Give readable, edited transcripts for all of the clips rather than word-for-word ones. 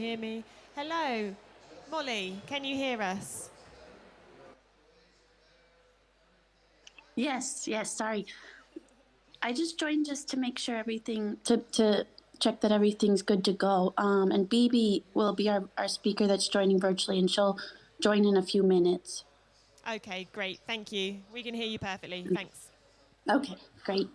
hear me? Hello, Molly, can you hear us? Yes, sorry. I just joined just to make sure everything, to check that everything's good to go. And BB will be our speaker that's joining virtually, and she'll join in a few minutes. Okay, great, thank you. We can hear you perfectly, thanks. Okay, great.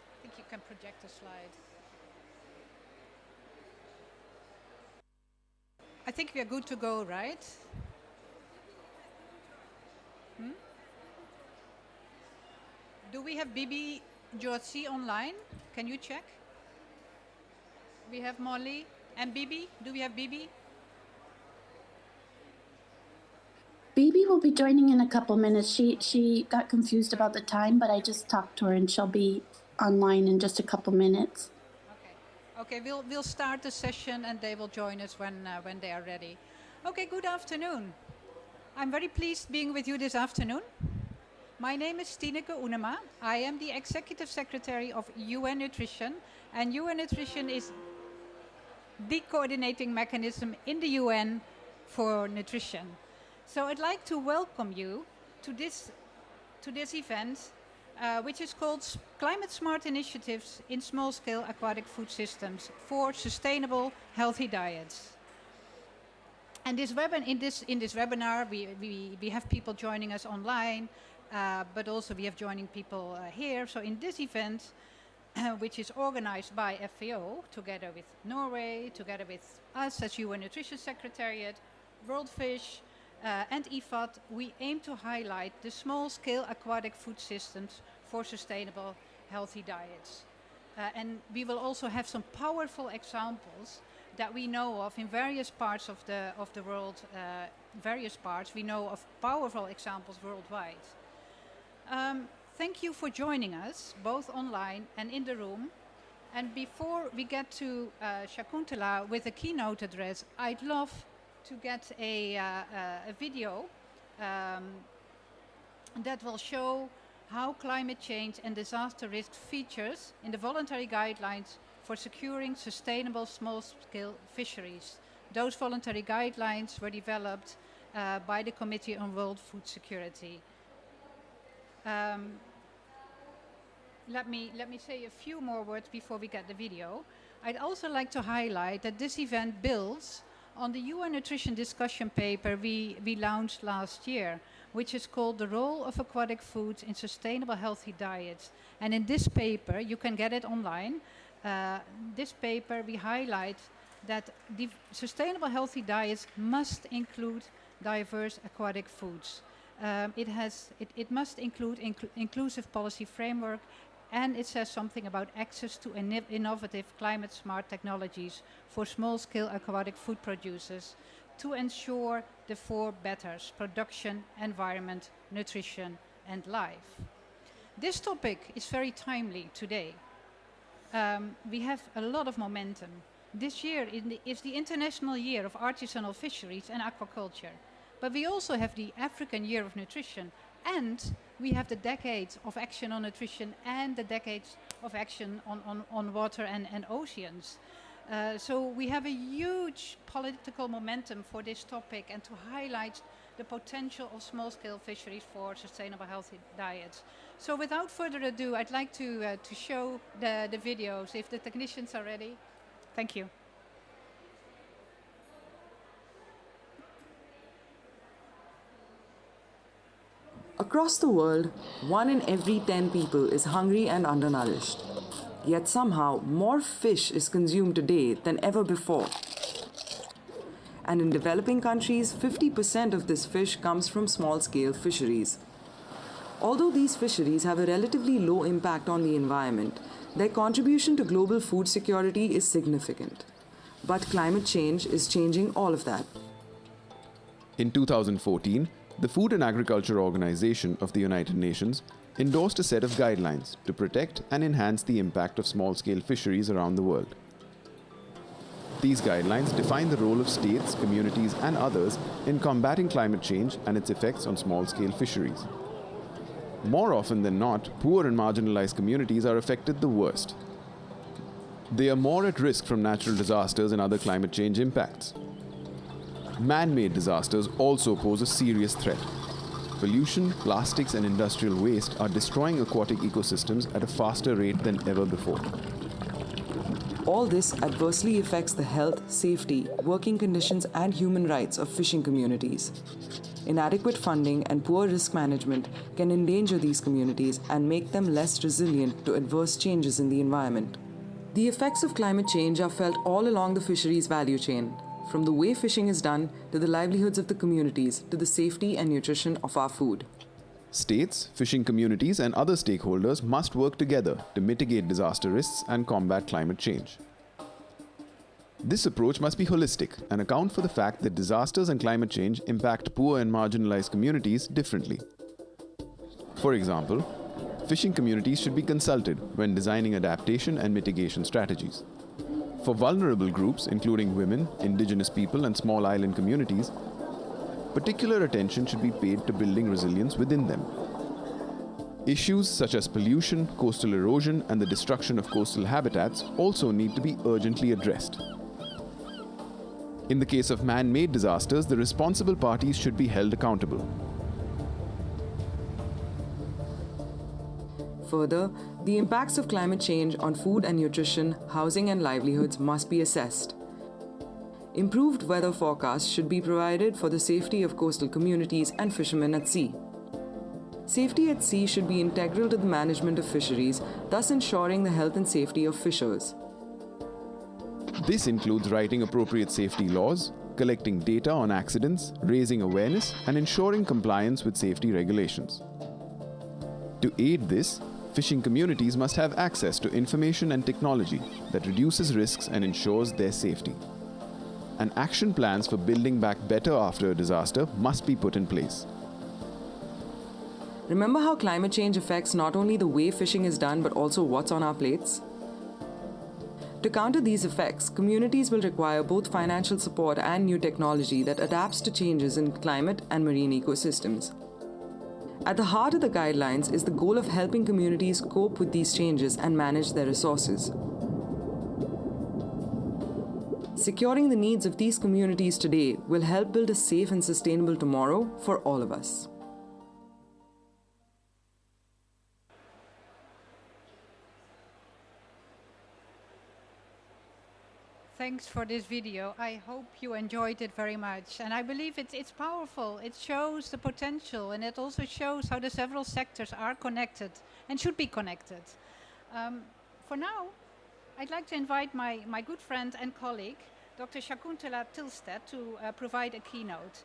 I think you can project a slide. I think we are good to go, right? Do we have Bibi Jyotsi online? Can you check? We have Molly and Bibi. Do we have Bibi? BB will be joining in a couple minutes. She got confused about the time, but I just talked to her, and she'll be online in just a couple minutes. Okay. We'll start the session, and they will join us when they are ready. Okay. Good afternoon. I'm very pleased being with you this afternoon. My name is Tineke Oenema. I am the Executive Secretary of UN Nutrition, and UN Nutrition is the coordinating mechanism in the UN for nutrition. So I'd like to welcome you to this event, which is called Climate Smart Initiatives in Small-Scale Aquatic Food Systems for Sustainable Healthy Diets. And in this webinar, we have people joining us online, but also we have joining people here. So in this event, which is organized by FAO, together with Norway, together with us as UN Nutrition Secretariat, World Fish, and IFAD, we aim to highlight the small-scale aquatic food systems for sustainable, healthy diets. And we will also have some powerful examples that we know of in various parts of the world. We know of powerful examples worldwide. Thank you for joining us, both online and in the room. And before we get to Shakuntala with a keynote address, I'd love to get a video that will show how climate change and disaster risk features in the voluntary guidelines for securing sustainable small-scale fisheries. Those voluntary guidelines were developed by the Committee on World Food Security. Let me say a few more words before we get the video. I'd also like to highlight that this event builds on the UN Nutrition discussion paper we launched last year, which is called The Role of Aquatic Foods in Sustainable Healthy Diets. And in this paper, you can get it online, this paper we highlight that the sustainable healthy diets must include diverse aquatic foods. It must include inclusive policy framework, and it says something about access to innovative climate smart technologies for small scale aquatic food producers to ensure the four betters: production, environment, nutrition and life. This topic is very timely today. We have a lot of momentum. This year is the International Year of Artisanal Fisheries and Aquaculture. But we also have the African Year of Nutrition, and we have the decades of action on nutrition and the decades of action on water and oceans. So we have a huge political momentum for this topic and to highlight the potential of small-scale fisheries for sustainable healthy diets. So without further ado, I'd like to show the videos if the technicians are ready. Thank you. Across the world, 1 in every 10 people is hungry and undernourished. Yet somehow more fish is consumed today than ever before. And in developing countries, 50% of this fish comes from small-scale fisheries. Although these fisheries have a relatively low impact on the environment, their contribution to global food security is significant. But climate change is changing all of that. In 2014, the Food and Agriculture Organization of the United Nations endorsed a set of guidelines to protect and enhance the impact of small-scale fisheries around the world. These guidelines define the role of states, communities, and others in combating climate change and its effects on small-scale fisheries. More often than not, poor and marginalized communities are affected the worst. They are more at risk from natural disasters and other climate change impacts. Man-made disasters also pose a serious threat. Pollution, plastics, and industrial waste are destroying aquatic ecosystems at a faster rate than ever before. All this adversely affects the health, safety, working conditions, and human rights of fishing communities. Inadequate funding and poor risk management can endanger these communities and make them less resilient to adverse changes in the environment. The effects of climate change are felt all along the fisheries value chain, from the way fishing is done to the livelihoods of the communities to the safety and nutrition of our food. States, fishing communities, and other stakeholders must work together to mitigate disaster risks and combat climate change. This approach must be holistic and account for the fact that disasters and climate change impact poor and marginalized communities differently. For example, fishing communities should be consulted when designing adaptation and mitigation strategies. For vulnerable groups, including women, indigenous people, and small island communities, particular attention should be paid to building resilience within them. Issues such as pollution, coastal erosion, and the destruction of coastal habitats also need to be urgently addressed. In the case of man-made disasters, the responsible parties should be held accountable. Further, the impacts of climate change on food and nutrition, housing, and livelihoods must be assessed. Improved weather forecasts should be provided for the safety of coastal communities and fishermen at sea. Safety at sea should be integral to the management of fisheries, thus ensuring the health and safety of fishers. This includes writing appropriate safety laws, collecting data on accidents, raising awareness, and ensuring compliance with safety regulations. To aid this, fishing communities must have access to information and technology that reduces risks and ensures their safety. And action plans for building back better after a disaster must be put in place. Remember how climate change affects not only the way fishing is done but also what's on our plates? To counter these effects, communities will require both financial support and new technology that adapts to changes in climate and marine ecosystems. At the heart of the guidelines is the goal of helping communities cope with these changes and manage their resources. Securing the needs of these communities today will help build a safe and sustainable tomorrow for all of us. Thanks for this video. I hope you enjoyed it very much. And I believe it's powerful. It shows the potential, and it also shows how the several sectors are connected and should be connected. For now, I'd like to invite my good friend and colleague, Dr. Shakuntala Tilsted, to provide a keynote.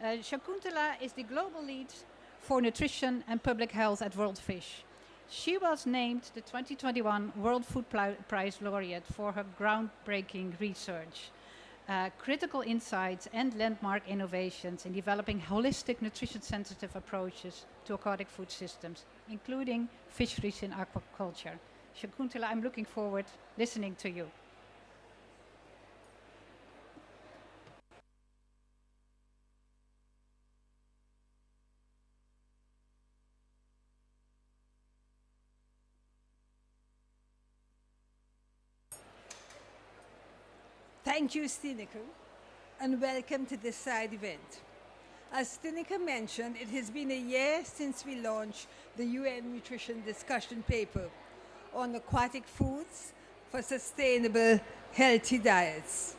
Shakuntala is the global lead for nutrition and public health at World Fish. She was named the 2021 World Food Prize laureate for her groundbreaking research, critical insights, and landmark innovations in developing holistic nutrition-sensitive approaches to aquatic food systems, including fisheries in aquaculture. Shakuntala, I'm looking forward listening to you. Thank you, Stinika, and welcome to this side event. As Stinika mentioned, it has been a year since we launched the UN Nutrition Discussion Paper on aquatic foods for sustainable, healthy diets.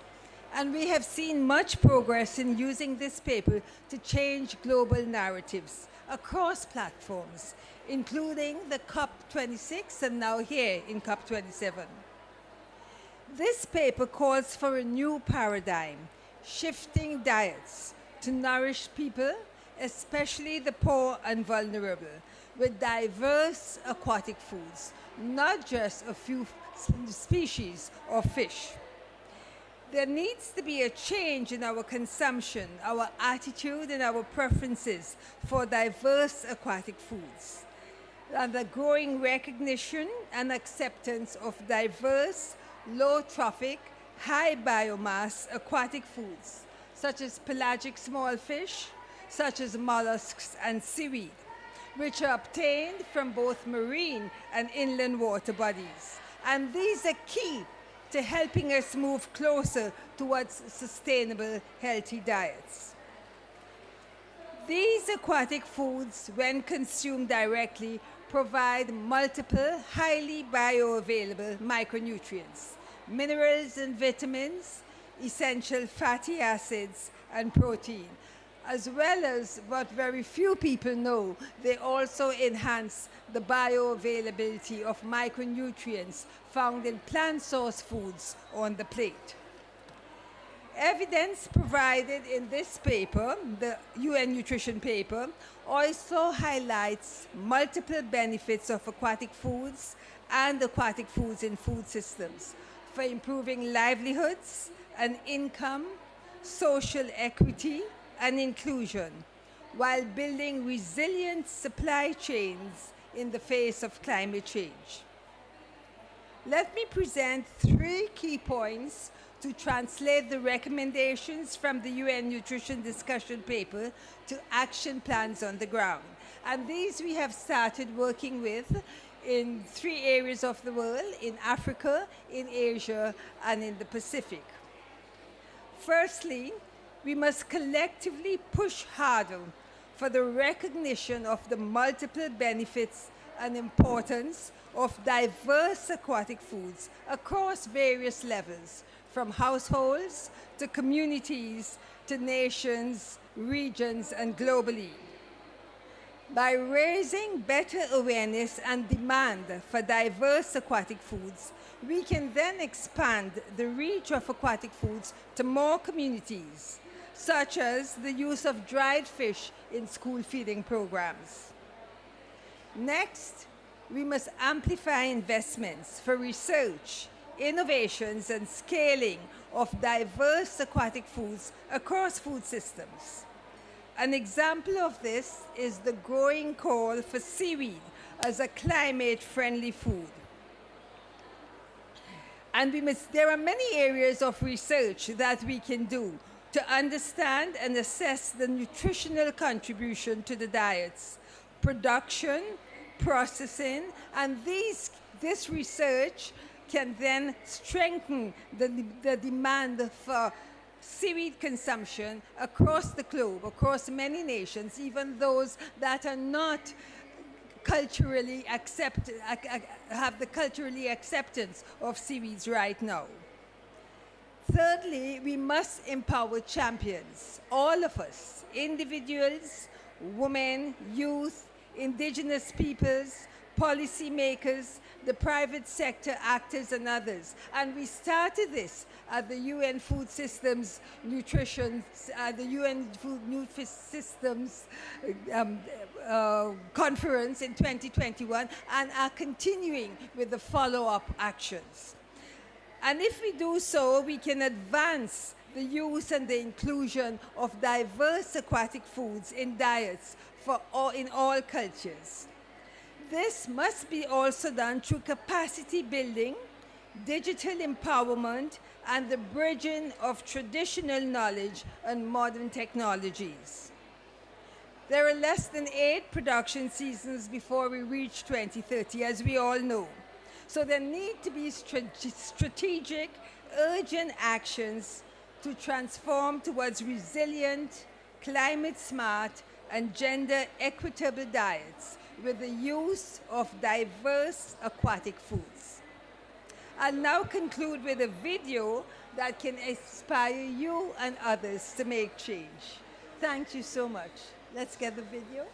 And we have seen much progress in using this paper to change global narratives across platforms, including the COP26 and now here in COP27. This paper calls for a new paradigm, shifting diets to nourish people, especially the poor and vulnerable, with diverse aquatic foods, not just a few species of fish. There needs to be a change in our consumption, our attitude, and our preferences for diverse aquatic foods, and the growing recognition and acceptance of diverse, low-trophic, high biomass aquatic foods, such as pelagic small fish, such as mollusks and seaweed, which are obtained from both marine and inland water bodies. And these are key to helping us move closer towards sustainable, healthy diets. These aquatic foods, when consumed directly, provide multiple, highly bioavailable micronutrients, minerals and vitamins, essential fatty acids, and protein. As well as what very few people know, they also enhance the bioavailability of micronutrients found in plant-source foods on the plate. Evidence provided in this paper, the UN Nutrition paper, also highlights multiple benefits of aquatic foods and aquatic foods in food systems for improving livelihoods and income, social equity, and inclusion, while building resilient supply chains in the face of climate change. Let me present 3 key points to translate the recommendations from the UN Nutrition discussion paper to action plans on the ground. And these we have started working with in 3 areas of the world, in Africa, in Asia, and in the Pacific. Firstly, we must collectively push harder for the recognition of the multiple benefits and importance of diverse aquatic foods across various levels, from households to communities to nations, regions, and globally. By raising better awareness and demand for diverse aquatic foods, we can then expand the reach of aquatic foods to more communities, such as the use of dried fish in school feeding programs. Next, we must amplify investments for research, innovations, and scaling of diverse aquatic foods across food systems. An example of this is the growing call for seaweed as a climate-friendly food. And there are many areas of research that we can do to understand and assess the nutritional contribution to the diets, production, processing, and this research can then strengthen the demand for seaweed consumption across the globe, across many nations, even those that are not culturally have the culturally acceptance of seaweeds right now. Thirdly, we must empower champions, all of us, individuals, women, youth, indigenous peoples, policymakers, the private sector actors, and others. And we started this at the UN Food Systems Nutrition, the UN Food Systems Conference in 2021, and are continuing with the follow-up actions. And if we do so, we can advance the use and the inclusion of diverse aquatic foods in diets in all cultures. This must be also done through capacity building, digital empowerment, and the bridging of traditional knowledge and modern technologies. There are less than 8 production seasons before we reach 2030, as we all know. So there need to be strategic, urgent actions to transform towards resilient, climate-smart, and gender-equitable diets with the use of diverse aquatic foods. I'll now conclude with a video that can inspire you and others to make change. Thank you so much. Let's get the video.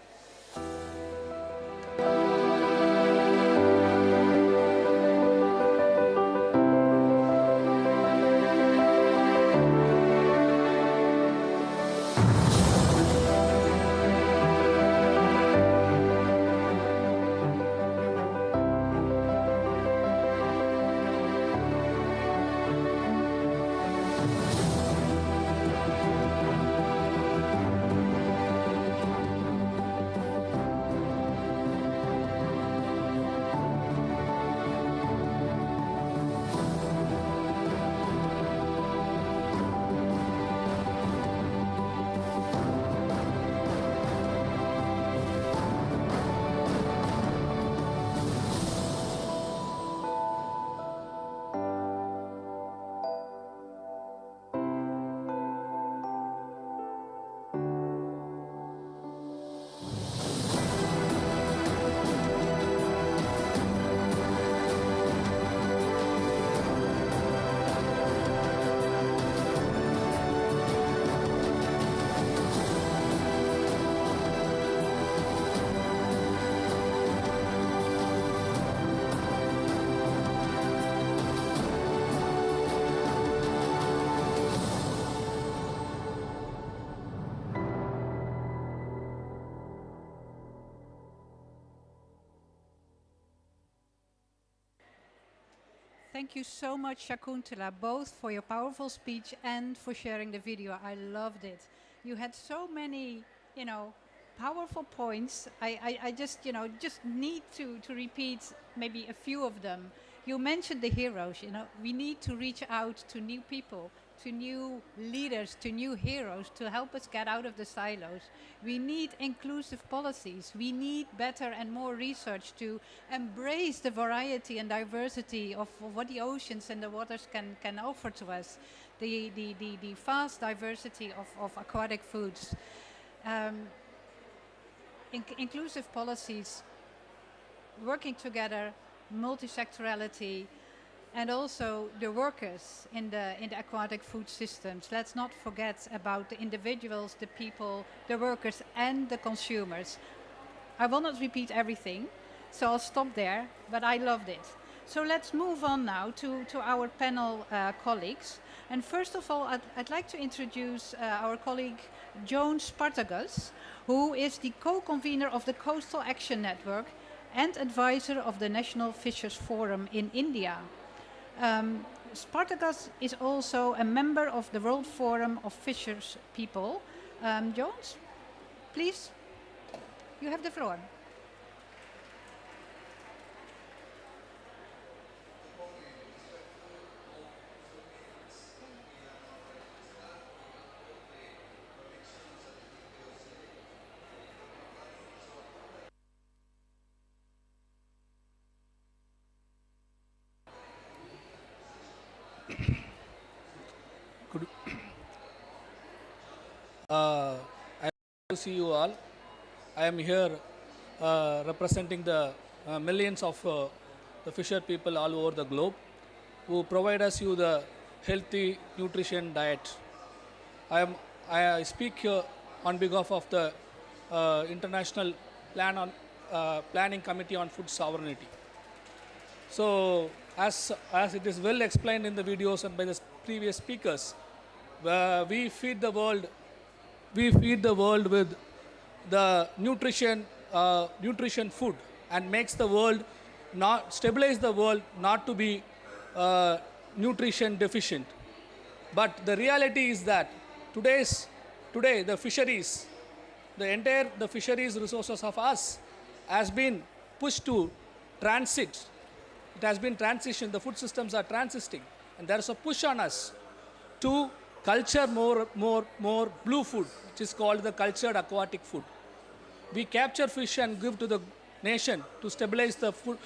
Thank you so much, Shakuntala, both for your powerful speech and for sharing the video. I loved it. You had so many, powerful points. I just, just need to repeat maybe a few of them. You mentioned the heroes, we need to reach out to new people, to new leaders, to new heroes to help us get out of the silos. We need inclusive policies. We need better and more research to embrace the variety and diversity of what the oceans and the waters can offer to us, the vast diversity of aquatic foods. Inclusive policies, working together, multi-sectorality, and also the workers in the aquatic food systems. Let's not forget about the individuals, the people, the workers, and the consumers. I will not repeat everything, so I'll stop there, but I loved it. So let's move on now to our panel colleagues. And first of all, I'd like to introduce our colleague Joan Spartakus, who is the co-convener of the Coastal Action Network and advisor of the National Fishers Forum in India. Spartacus is also a member of the World Forum of Fishers People. Jones, please, you have the floor. I to see you all. I am here representing the millions of the fisher people all over the globe who provide us you the healthy nutrition diet. I speak here on behalf of the International Planning Committee on Food Sovereignty. So as it is well explained in the videos and by the previous speakers, we feed the world with the nutrition food and makes the world stabilize the world not to be nutrition deficient. But the reality is that today the fisheries, the fisheries resources of us has been pushed to transit. It has been transition. The food systems are transiting, and there is a push on us to culture more blue food, which is called the cultured aquatic food. We capture fish and give to the nation to stabilize the food,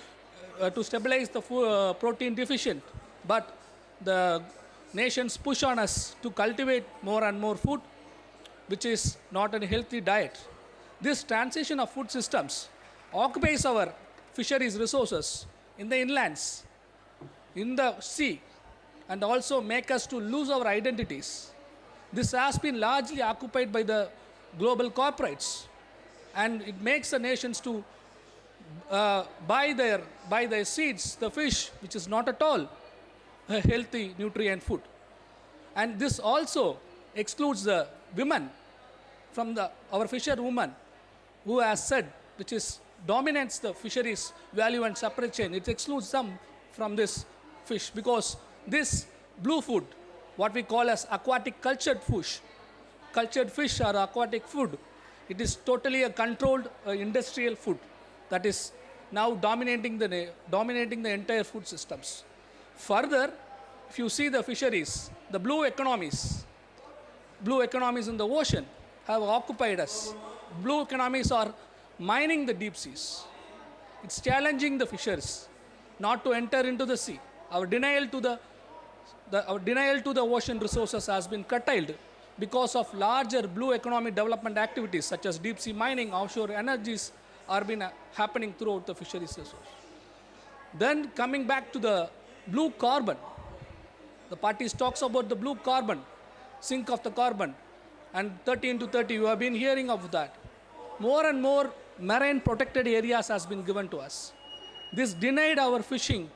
protein deficient. But the nations push on us to cultivate more and more food, which is not a healthy diet. This transition of food systems occupies our fisheries resources in the inlands, in the sea, and also make us to lose our identities. This has been largely occupied by the global corporates, and it makes the nations to buy their seeds, the fish, which is not at all a healthy nutrient food. And this also excludes the women from our fisherwoman, who has said, which is dominates the fisheries value and supply chain. It excludes them from this fish, because this blue food, what we call as aquatic cultured fish or aquatic food, it is totally a controlled industrial food that is now dominating the entire food systems. Further, if you see the fisheries, the blue economies in the ocean have occupied us. Blue economies are mining the deep seas. It's challenging the fishers not to enter into the sea. Our denial to the ocean resources has been curtailed because of larger blue economic development activities such as deep sea mining, offshore energies are been happening throughout the fisheries resource. Then coming back to the blue carbon, the parties talks about the blue carbon, sink of the carbon, and 30 into 30, you have been hearing of that. More and more marine protected areas has been given to us. This denied our fishing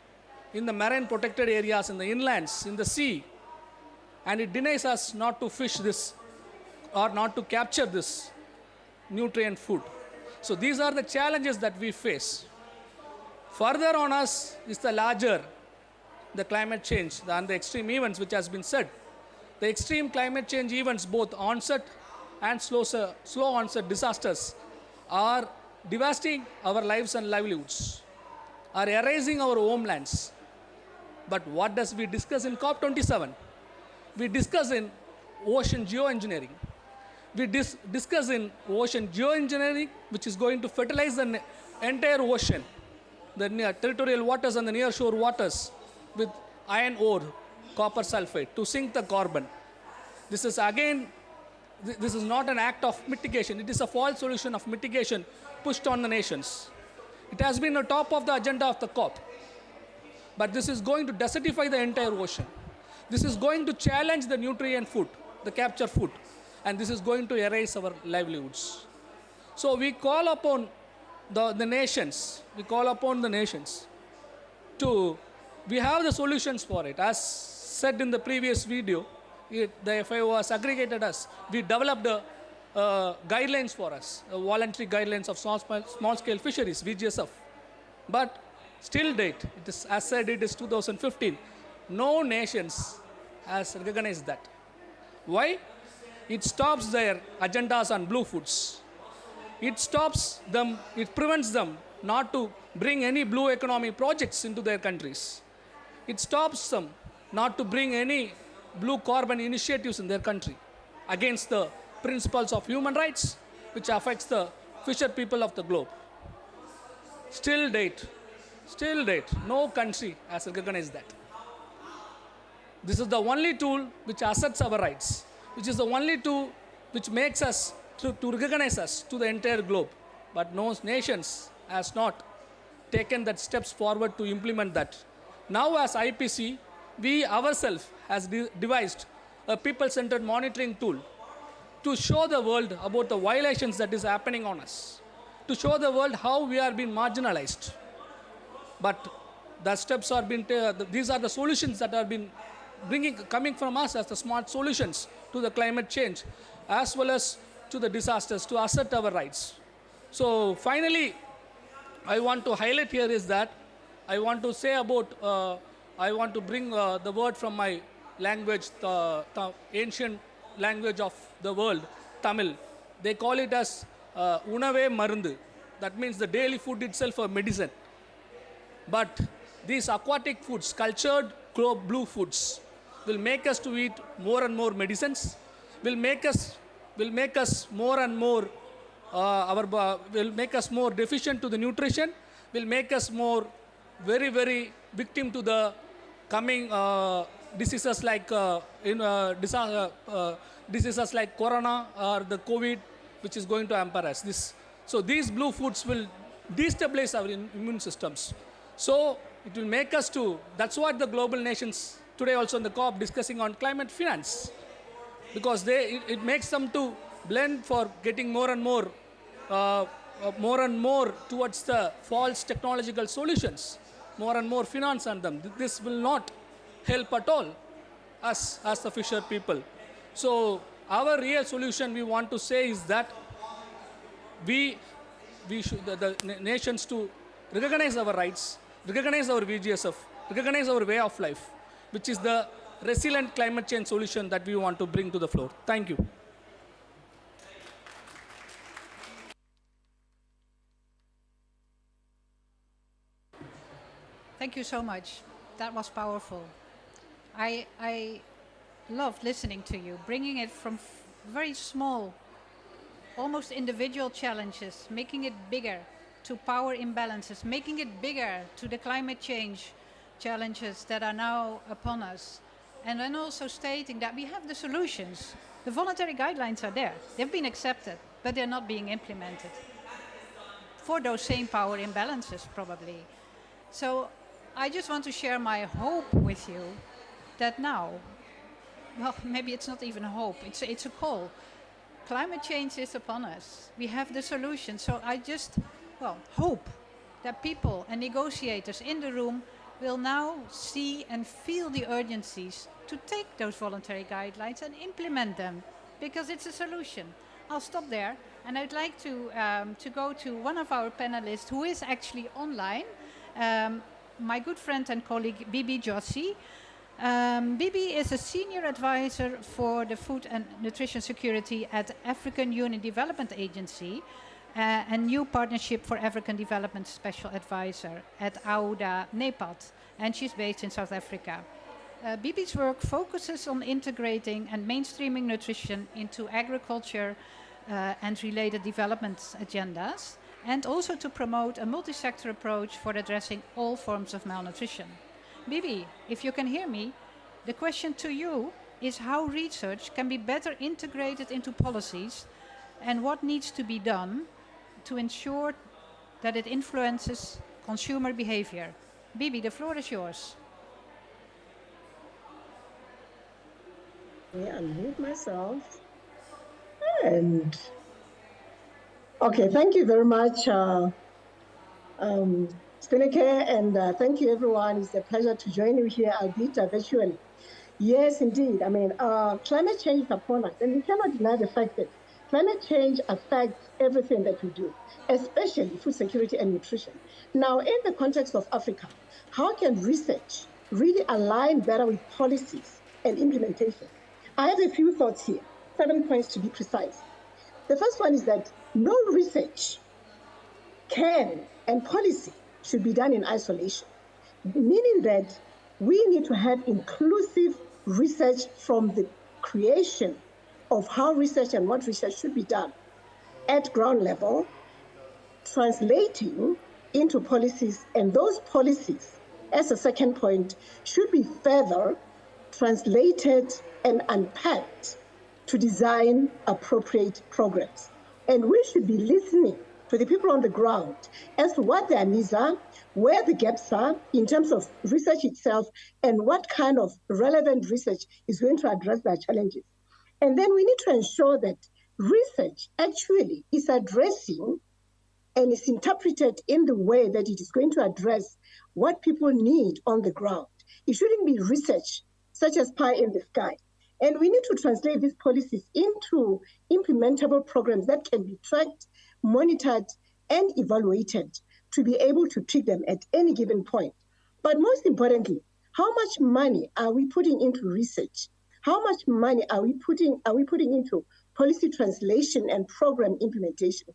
in the marine protected areas, in the inlands, in the sea, and it denies us not to fish this or not to capture this nutrient food. So these are the challenges that we face. Further on us is the climate change and the extreme events which has been said. The extreme climate change events, both onset and slow onset disasters, are devastating our lives and livelihoods, are erasing our homelands. But what does we discuss in COP27? We discuss in ocean geoengineering. We discuss in ocean geoengineering, which is going to fertilize the entire ocean, the territorial waters and the near shore waters, with iron ore, copper sulfate, to sink the carbon. This is not an act of mitigation. It is a false solution of mitigation pushed on the nations. It has been on top of the agenda of the COP. But this is going to desertify the entire ocean. This is going to challenge the nutrient food, the capture food, and this is going to erase our livelihoods. So we call upon the nations. We have the solutions for it. As said in the previous video, the FAO has aggregated us. We developed guidelines for us, voluntary guidelines of small-scale fisheries, VGSF. But still date, it is, as said, it is 2015. No nations has recognized that. Why? It stops their agendas on blue foods. It stops them, it prevents them not to bring any blue economy projects into their countries. It stops them not to bring any blue carbon initiatives in their country against the principles of human rights, which affects the fisher people of the globe. Still date, no country has recognized that. This is the only tool which asserts our rights, which is the only tool which makes us to recognize us to the entire globe. But no nations has not taken that steps forward to implement that. Now as IPC, we ourselves has devised a people-centered monitoring tool to show the world about the violations that is happening on us, to show the world how we are being marginalized. But the steps are being these are the solutions that are been coming from us as the smart solutions to the climate change, as well as to the disasters, to assert our rights. So finally, I want to highlight here is that I want to say about, I want to bring the word from my language, the ancient language of the world, Tamil. They call it as unave marundu. That means the daily food itself a medicine. But these aquatic foods, cultured blue foods, will make us to eat more and more medicines, will make us more and more, will make us more deficient to the nutrition, will make us more very, very victim to the coming diseases like diseases like corona or the COVID, which is going to hamper us. So these blue foods will destabilize our immune systems. So it will make us to, that's what the global nations today also in the COP discussing on climate finance, because it makes them to blend for getting more and more towards the false technological solutions, more and more finance on them. This will not help at all us as the fisher people. So our real solution we want to say is that we should, the nations to recognize our rights, recognize our VGSF, recognize our way of life, which is the resilient climate change solution that we want to bring to the floor. Thank you. Thank you so much. That was powerful. I loved listening to you, bringing it from very small, almost individual challenges, making it bigger to power imbalances, making it bigger to the climate change challenges that are now upon us. And then also stating that we have the solutions. The voluntary guidelines are there. They've been accepted, but they're not being implemented for those same power imbalances, probably. So I just want to share my hope with you that now, well, maybe it's not even a hope, it's a call. Climate change is upon us. We have the solution. So I just, well, hope that people and negotiators in the room will now see and feel the urgencies to take those voluntary guidelines and implement them, because it's a solution. I'll stop there, and I'd like to go to one of our panelists who is actually online, my good friend and colleague Bibi Jossi. Bibi is a senior advisor for the food and nutrition security at African Union Development Agency, a new partnership for African development special advisor at AUDA NEPAD, and she's based in South Africa. Bibi's work focuses on integrating and mainstreaming nutrition into agriculture and related development agendas, and also to promote a multi-sector approach for addressing all forms of malnutrition. Bibi, if you can hear me, the question to you is how research can be better integrated into policies and what needs to be done to ensure that it influences consumer behavior. Bibi, the floor is yours. I unmute myself. And okay, thank you very much, Spineke, and thank you everyone. It's a pleasure to join you here, albeit virtually. Yes, indeed. I mean, climate change is upon us, and we cannot deny the fact that climate change affects everything that we do, especially food security and nutrition. Now, in the context of Africa, how can research really align better with policies and implementation? I have a few thoughts here, 7 points to be precise. The first one is that no research can and policy should be done in isolation, meaning that we need to have inclusive research from the creation of how research and what research should be done at ground level, translating into policies, and those policies, as a second point, should be further translated and unpacked to design appropriate programs. And we should be listening to the people on the ground as to what their needs are, where the gaps are in terms of research itself, and what kind of relevant research is going to address their challenges. And then we need to ensure that research actually is addressing and is interpreted in the way that it is going to address what people need on the ground. It shouldn't be research such as pie in the sky. And we need to translate these policies into implementable programs that can be tracked, monitored, and evaluated to be able to tweak them at any given point. But most importantly, how much money are we putting into research? How much money are we putting into policy translation and program implementation?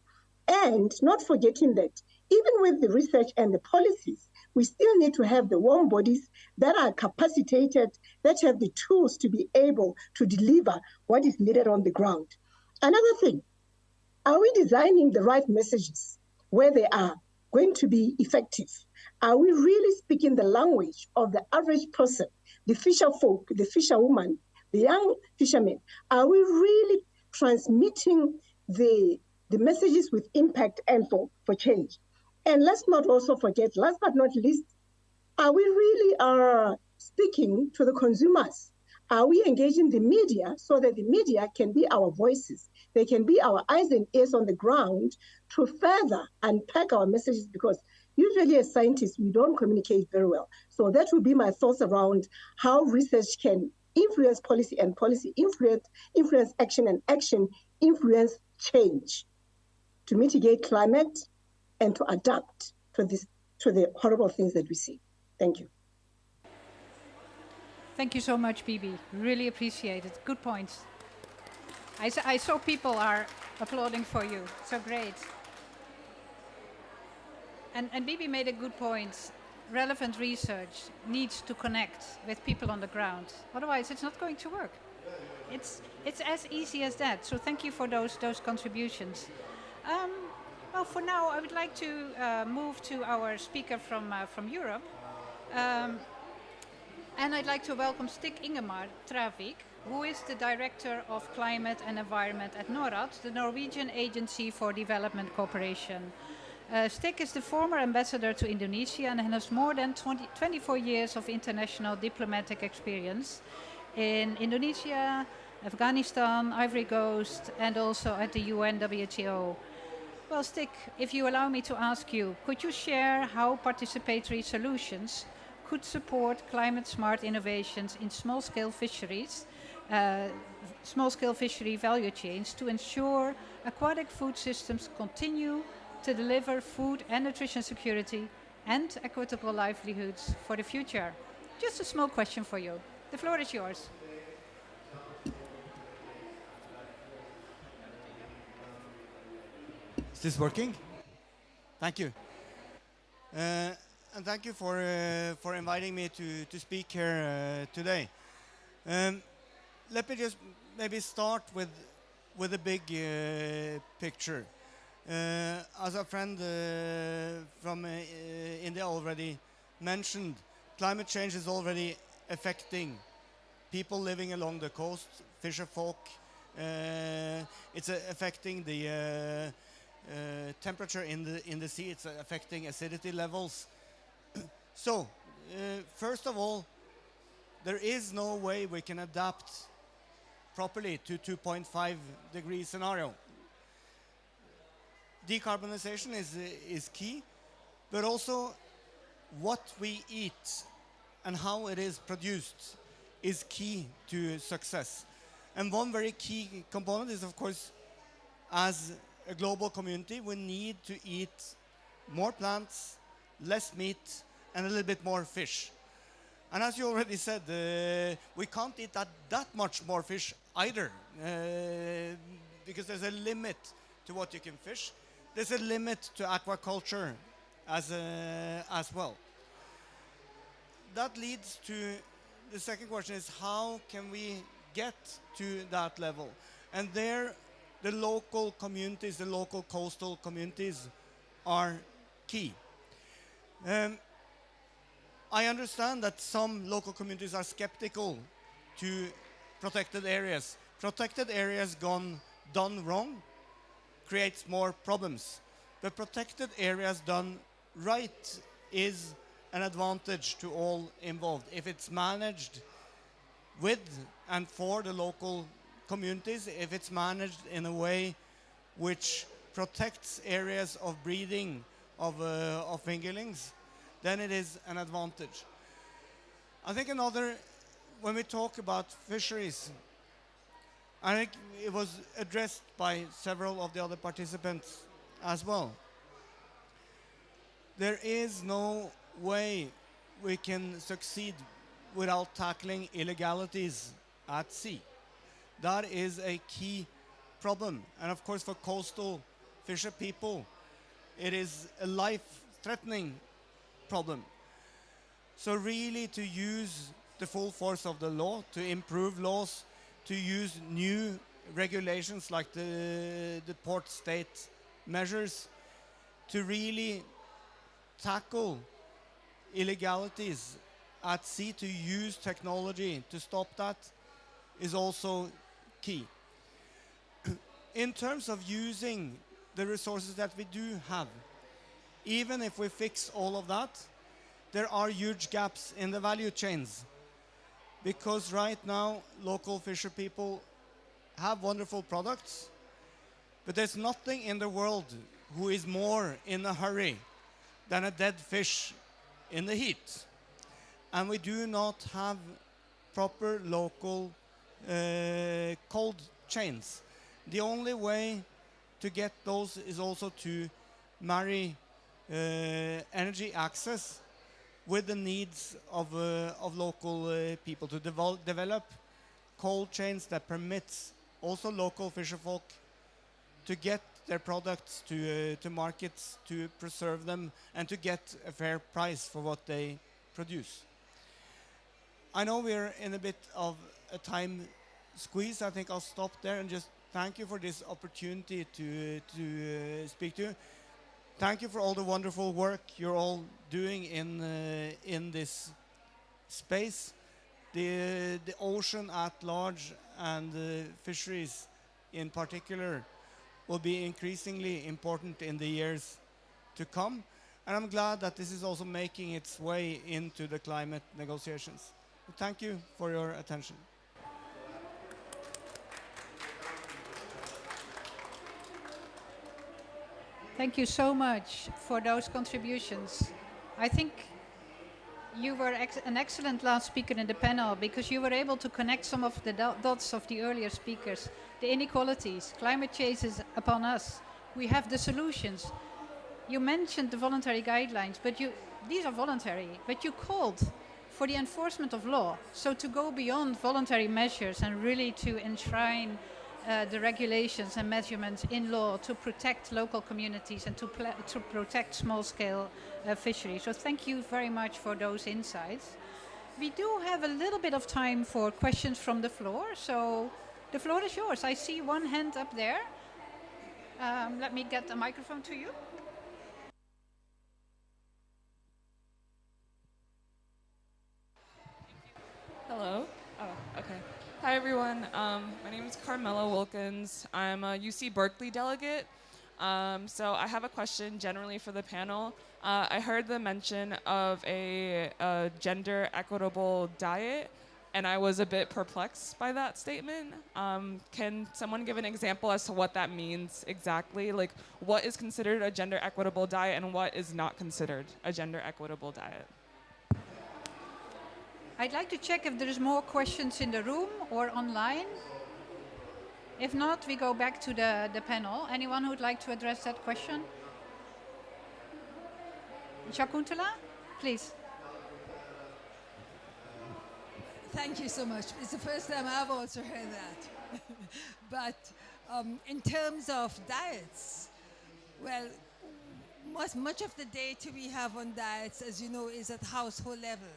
And not forgetting that even with the research and the policies, we still need to have the warm bodies that are capacitated, that have the tools to be able to deliver what is needed on the ground. Another thing, are we designing the right messages where they are going to be effective? Are we really speaking the language of the average person, the fisher folk, the fisherwoman, the young fishermen? Are we really transmitting the messages with impact and for change? And let's not also forget, last but not least, are we really speaking to the consumers? Are we engaging the media so that the media can be our voices? They can be our eyes and ears on the ground to further unpack our messages, because usually as scientists, we don't communicate very well. So that would be my thoughts around how research can influence policy, and policy influence action, and action influence change to mitigate climate and to adapt to the horrible things that we see. Thank you. Thank you so much, Bibi. Really appreciate it. Good points. I saw people are applauding for you. So great. And Bibi made a good point. Relevant research needs to connect with people on the ground. Otherwise, it's not going to work. It's as easy as that. So thank you for those contributions. Well, for now, I would like to move to our speaker from Europe. And I'd like to welcome Stig Ingemar Travik, who is the Director of Climate and Environment at NORAD, the Norwegian Agency for Development Cooperation. Stig is the former ambassador to Indonesia and has more than 24 years of international diplomatic experience in Indonesia, Afghanistan, Ivory Coast, and also at the UN WTO. Well, Stig, if you allow me to ask you, could you share how participatory solutions could support climate-smart innovations in small-scale fisheries, small-scale fishery value chains to ensure aquatic food systems continue to deliver food and nutrition security and equitable livelihoods for the future? Just a small question for you. The floor is yours. Is this working? Thank you. And thank you for inviting me to speak here today. Let me just maybe start with a big picture. As a friend from India already mentioned, climate change is already affecting people living along the coast, fisher folk. It's affecting the temperature in the sea. It's affecting acidity levels. So, first of all, there is no way we can adapt properly to 2.5 degree scenario. Decarbonization is key, but also what we eat and how it is produced is key to success. And one very key component is, of course, as a global community, we need to eat more plants, less meat, and a little bit more fish. And as you already said, we can't eat that much more fish either, because there's a limit to what you can fish. There's a limit to aquaculture as well. That leads to the second question is, how can we get to that level? And there, the local communities, the local coastal communities are key. I understand that some local communities are skeptical to protected areas. Protected areas done wrong creates more problems. But protected areas done right is an advantage to all involved. If it's managed with and for the local communities, if it's managed in a way which protects areas of breeding of fingerlings, then it is an advantage. I think when we talk about fisheries, I think it was addressed by several of the other participants as well. There is no way we can succeed without tackling illegalities at sea. That is a key problem. And of course, for coastal fisher people, it is a life-threatening problem. So really to use the full force of the law, to improve laws, to use new regulations like the port state measures, to really tackle illegalities at sea, to use technology to stop that, is also key. In terms of using the resources that we do have, even if we fix all of that, there are huge gaps in the value chains. because right now local fisher people have wonderful products, but there's nothing in the world who is more in a hurry than a dead fish in the heat. And we do not have proper local cold chains. The only way to get those is also to marry energy access with the needs of local people, to develop cold chains that permits also local fisherfolk to get their products to markets, to preserve them, and to get a fair price for what they produce. I know we're in a bit of a time squeeze. I think I'll stop there and just thank you for this opportunity to speak to you. Thank you for all the wonderful work you're all doing in this space. The ocean at large and fisheries in particular will be increasingly important in the years to come. And I'm glad that this is also making its way into the climate negotiations. Thank you for your attention. Thank you so much for those contributions. I think you were an excellent last speaker in the panel because you were able to connect some of the dots of the earlier speakers. The inequalities, climate change is upon us. We have the solutions. You mentioned the voluntary guidelines, but these are voluntary, but you called for the enforcement of law. So to go beyond voluntary measures and really to enshrine the regulations and measurements in law to protect local communities and to protect small-scale fisheries. So thank you very much for those insights. We do have a little bit of time for questions from the floor, so the floor is yours. I see one hand up there. Let me get the microphone to you. Hello. Oh, okay. Hi, everyone. My name is Carmela Wilkins. I'm a UC Berkeley delegate. So I have a question generally for the panel. I heard the mention of a gender equitable diet, and I was a bit perplexed by that statement. Can someone give an example as to what that means exactly? Like, what is considered a gender equitable diet and what is not considered a gender equitable diet? I'd like to check if there's more questions in the room or online. If not, we go back to the panel. Anyone who'd like to address that question? Shakuntala, please. Thank you so much. It's the first time I've also heard that. But in terms of diets, well, much of the data we have on diets, as you know, is at household level.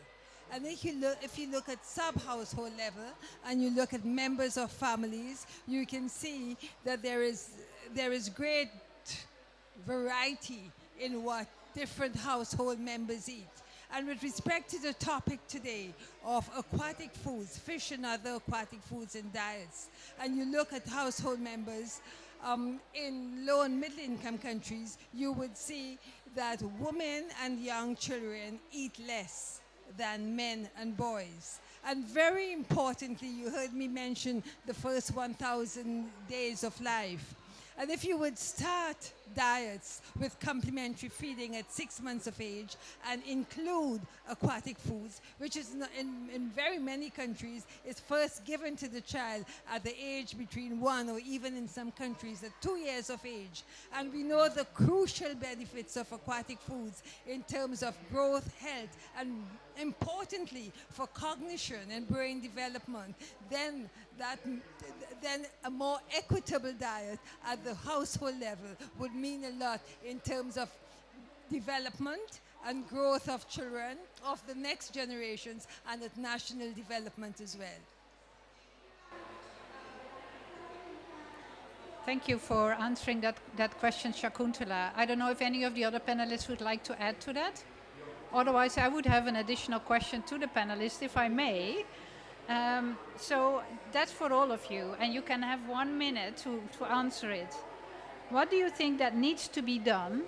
And if you look at sub-household level and you look at members of families, you can see that there is great variety in what different household members eat. And with respect to the topic today of aquatic foods, fish and other aquatic foods and diets, and you look at household members in low and middle income countries, you would see that women and young children eat less than men and boys. And very importantly, you heard me mention the first 1,000 days of life. And if you would start diets with complementary feeding at 6 months of age and include aquatic foods, which is in very many countries is first given to the child at the age between 1 or even in some countries at 2 years of age. And we know the crucial benefits of aquatic foods in terms of growth, health, and importantly for cognition and brain development, then a more equitable diet at the household level would mean a lot in terms of development and growth of children, of the next generations, and at national development as well. Thank you for answering that question, Shakuntala. I don't know if any of the other panelists would like to add to that. Otherwise, I would have an additional question to the panelists, if I may. So that's for all of you, and you can have 1 minute to answer it. What do you think that needs to be done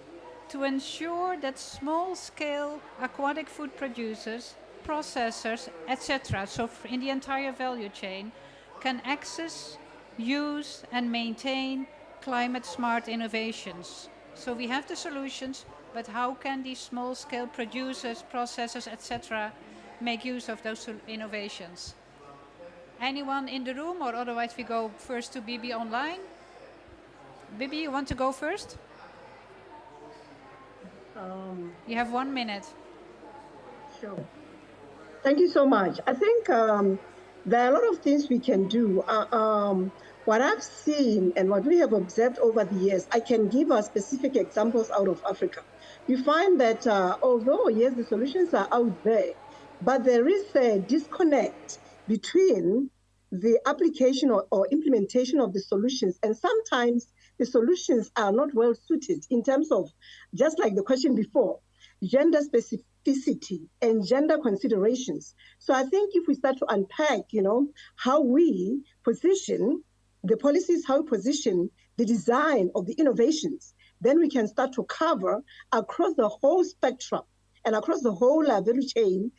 to ensure that small-scale aquatic food producers processors, etc., so in the entire value chain, can access, use, and maintain climate-smart innovations. So we have the solutions, but how can these small-scale producers, processors, etc., make use of those innovations? Anyone in the room, or otherwise we go first to Bibi online? Bibi, you want to go first? You have 1 minute. Sure. Thank you so much. I think there are a lot of things we can do. What I've seen and what we have observed over the years, I can give specific examples out of Africa. You find that although, yes, the solutions are out there, but there is a disconnect between the application or implementation of the solutions. And sometimes the solutions are not well suited in terms of, just like the question before, gender specificity and gender considerations. So I think if we start to unpack, how we position the policies, how we position the design of the innovations, then we can start to cover across the whole spectrum and across the whole value chain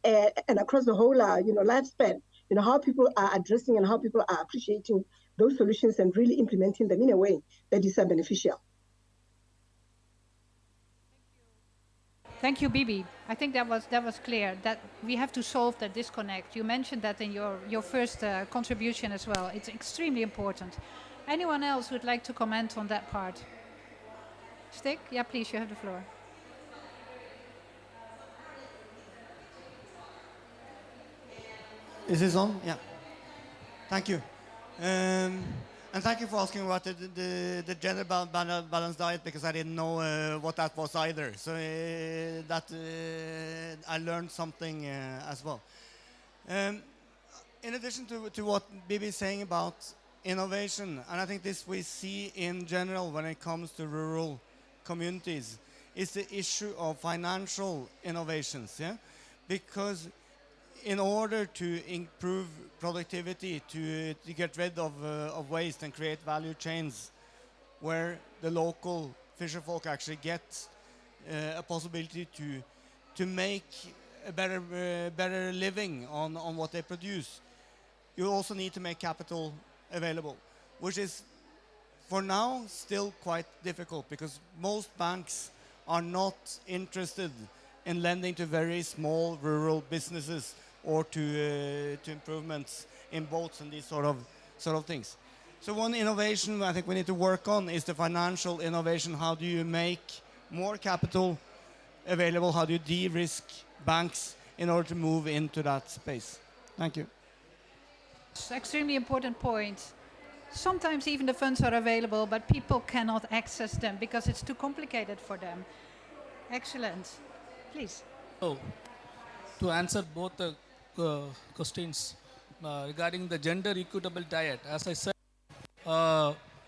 and across the whole lifespan, how people are addressing and how people are appreciating those solutions and really implementing them in a way that is beneficial. Thank you, Bibi. I think that was clear, that we have to solve that disconnect. You mentioned that in your first contribution as well. It's extremely important. Anyone else would like to comment on that part? Stig? Yeah, please, you have the floor. Is this on? Yeah. Thank you. And thank you for asking about the gender balanced diet, because I didn't know what that was either. So I learned something as well. In addition to what Bibi is saying about innovation, and I think this we see in general when it comes to rural communities, is the issue of financial innovations. Yeah, because in order to improve productivity, to get rid of waste and create value chains where the local fisherfolk actually get a possibility to make a better living on what they produce, you also need to make capital available, which is for now still quite difficult because most banks are not interested in lending to very small rural businesses or to improvements in boats and these sort of things. So one innovation I think we need to work on is the financial innovation. How do you make more capital available? How do you de-risk banks in order to move into that space? Thank you. It's an extremely important point. Sometimes even the funds are available, but people cannot access them because it's too complicated for them. Excellent. Please. So, to answer both the questions regarding the gender equitable diet, as I said,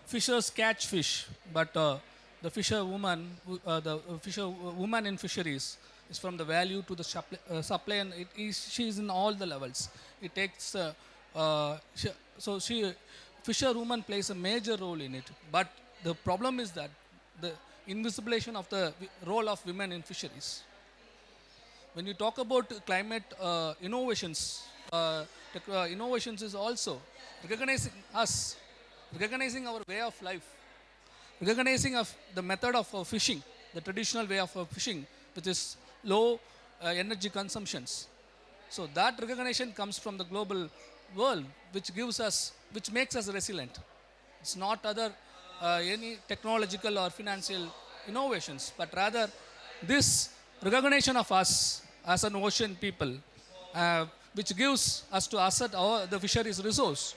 fishers catch fish, but the fisherwoman in fisheries is from the value to the supply, and she is in all the levels. It takes fisherwoman plays a major role in it. But the problem is that the invisibilization of the role of women in fisheries. When you talk about climate innovations, innovations is also recognizing us, recognizing our way of life, recognizing of the method of fishing, the traditional way of fishing, which is low energy consumptions. So that recognition comes from the global world, which makes us resilient. It's not other any technological or financial innovations, but rather this recognition of us as an ocean people, which gives us to asset the fisheries resource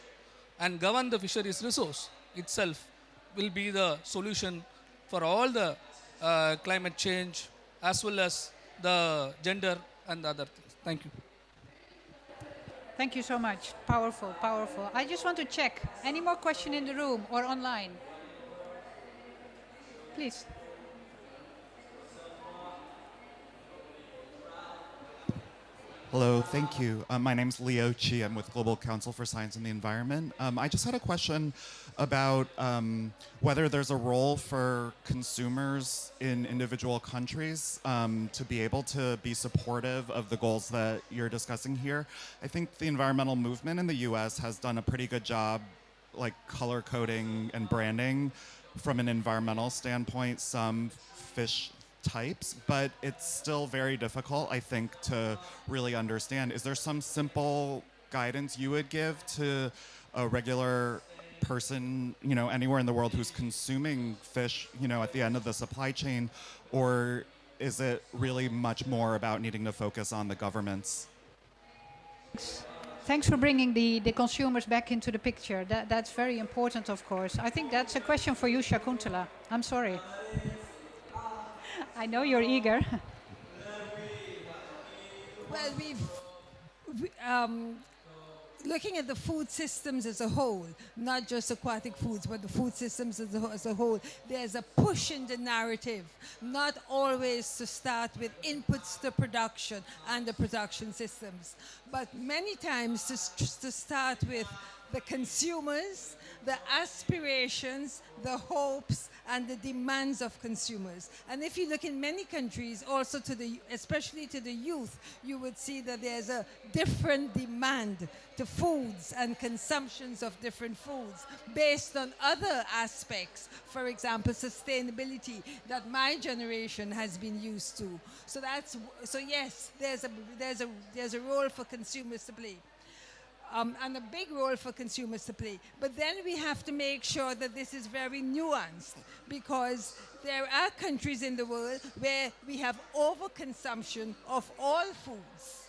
and govern the fisheries resource itself, will be the solution for all the climate change as well as the gender and other things. Thank you. Thank you so much. Powerful, powerful. I just want to check. Any more question in the room or online? Please. Hello, thank you. My name's Leo Chi. I'm with Global Council for Science and the Environment. I just had a question about whether there's a role for consumers in individual countries to be able to be supportive of the goals that you're discussing here. I think the environmental movement in the US has done a pretty good job like color coding and branding from an environmental standpoint some fish types, but it's still very difficult, I think, to really understand. Is there some simple guidance you would give to a regular person, you know, anywhere in the world who's consuming fish, you know, at the end of the supply chain, or is it really much more about needing to focus on the governments? Thanks for bringing the consumers back into the picture. That's very important, of course. I think that's a question for you, Shakuntala. I'm sorry. I know you're eager. Well, looking at the food systems as a whole, not just aquatic foods, but the food systems as a whole, there's a push in the narrative, not always to start with inputs to production and the production systems, but many times to start with the consumers, the aspirations, the hopes, and the demands of consumers. And if you look in many countries, also especially to the youth, you would see that there's a different demand to foods and consumptions of different foods based on other aspects, for example, sustainability that my generation has been used to. So yes, there's a role for consumers to play. And a big role for consumers to play. But then we have to make sure that this is very nuanced, because there are countries in the world where we have overconsumption of all foods.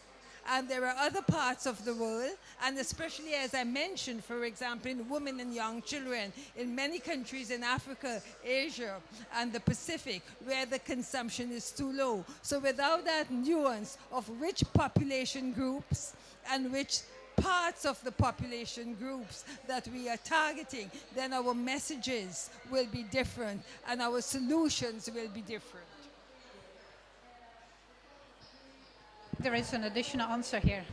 And there are other parts of the world, and especially as I mentioned, for example, in women and young children, in many countries in Africa, Asia, and the Pacific, where the consumption is too low. So without that nuance of which population groups and which parts of the population groups that we are targeting, then our messages will be different and our solutions will be different. There is an additional answer here.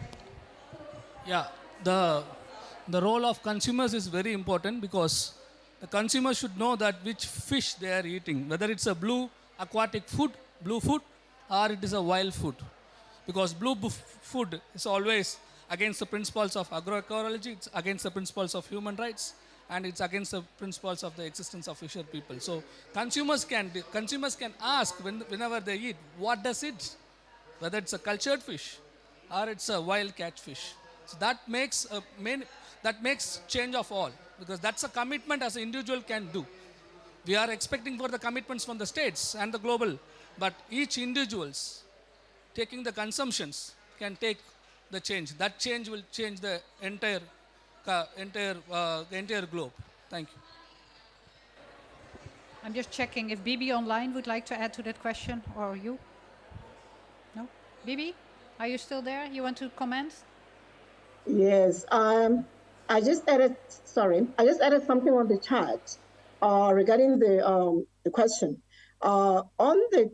Yeah, the role of consumers is very important, because the consumer should know that which fish they are eating, whether it's a blue aquatic food, blue food, or it is a wild food. Because blue food is always against the principles of agroecology, it's against the principles of human rights, and it's against the principles of the existence of fisher people. So consumers can ask whenever they eat, what does it, whether it's a cultured fish or it's a wild catch fish. So that makes change of all, because that's a commitment as an individual can do. We are expecting for the commitments from the states and the global, but each individuals taking the consumptions can take the change. That change will change the entire globe. Thank you. I'm just checking if Bibi online would like to add to that question, or you? No? Bibi, are you still there? You want to comment? Yes. I just added something on the chat regarding the question. On the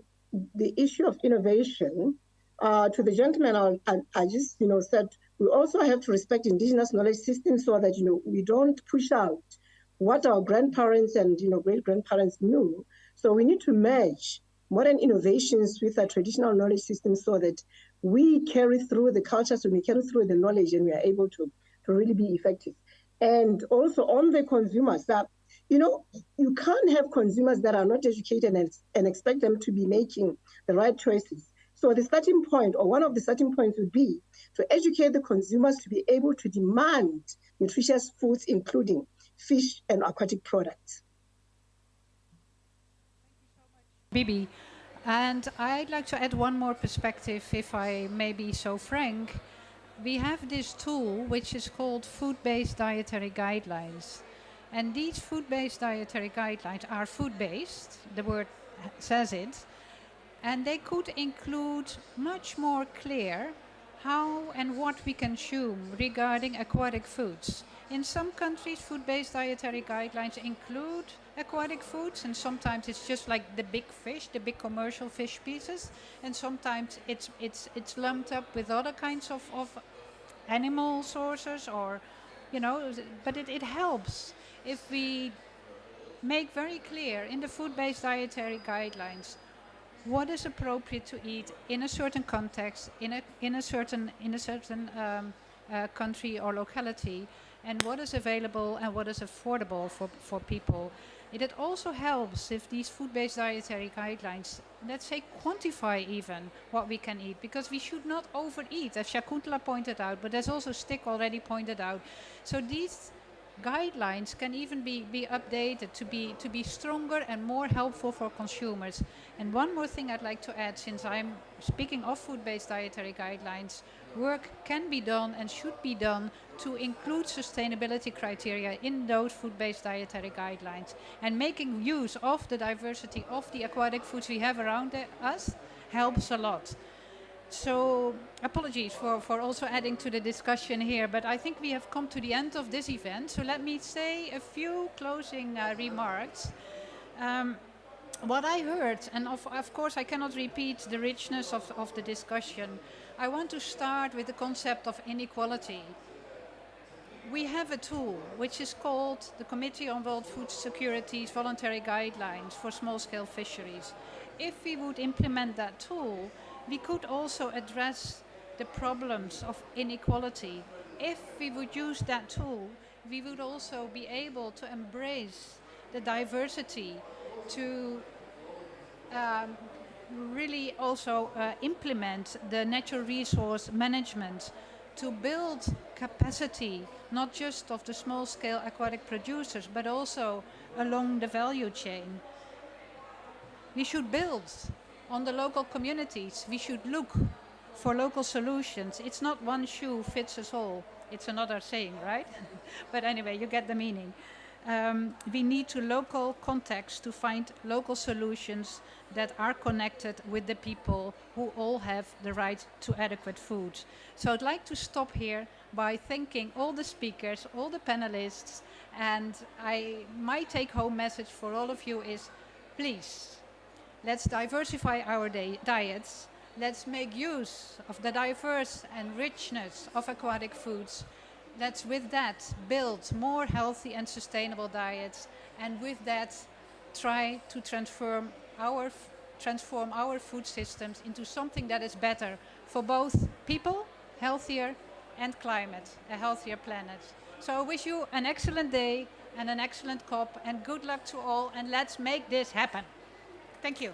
issue of innovation, to the gentleman, I just said we also have to respect indigenous knowledge systems, so that we don't push out what our grandparents and great grandparents knew. So we need to merge modern innovations with our traditional knowledge systems, so that we carry through the cultures and we carry through the knowledge, and we are able to really be effective. And also on the consumers, that you can't have consumers that are not educated and expect them to be making the right choices. So the starting point, or one of the starting points, would be to educate the consumers to be able to demand nutritious foods, including fish and aquatic products. Bibi, and I'd like to add one more perspective, if I may be so frank. We have this tool which is called food-based dietary guidelines. And these food-based dietary guidelines are food-based, the word says it, and they could include much more clear how and what we consume regarding aquatic foods. In some countries, food-based dietary guidelines include aquatic foods, and sometimes it's just like the big fish, the big commercial fish pieces, and sometimes it's lumped up with other kinds of animal sources, or but it helps if we make very clear in the food-based dietary guidelines what is appropriate to eat in a certain context, in a certain country or locality, and what is available and what is affordable for people. It also helps if these food-based dietary guidelines, let's say, quantify even what we can eat, because we should not overeat, as Shakuntala pointed out, but as also Stick already pointed out. So these guidelines can even be updated to be stronger and more helpful for consumers. And one more thing I'd like to add, since I'm speaking of food-based dietary guidelines, work can be done and should be done to include sustainability criteria in those food-based dietary guidelines. And making use of the diversity of the aquatic foods we have around us helps a lot. So apologies for also adding to the discussion here, but I think we have come to the end of this event. So let me say a few closing remarks. What I heard, and of course I cannot repeat the richness of the discussion, I want to start with the concept of inequality. We have a tool which is called the Committee on World Food Security's Voluntary Guidelines for Small-Scale Fisheries. If we would implement that tool, we could also address the problems of inequality. If we would use that tool, we would also be able to embrace the diversity, to really also implement the natural resource management, to build capacity, not just of the small-scale aquatic producers, but also along the value chain. We should build on the local communities. We should look for local solutions. It's not one shoe fits us all. It's another saying, right? But anyway, you get the meaning. We need to local context to find local solutions that are connected with the people who all have the right to adequate food. So I'd like to stop here by thanking all the speakers, all the panelists, and my take-home message for all of you is, please, let's diversify our diets. Let's make use of the diverse and richness of aquatic foods. Let's, with that, build more healthy and sustainable diets, and with that, try to transform our food systems into something that is better for both people, healthier, and climate, a healthier planet. So I wish you an excellent day and an excellent COP, and good luck to all, and let's make this happen. Thank you.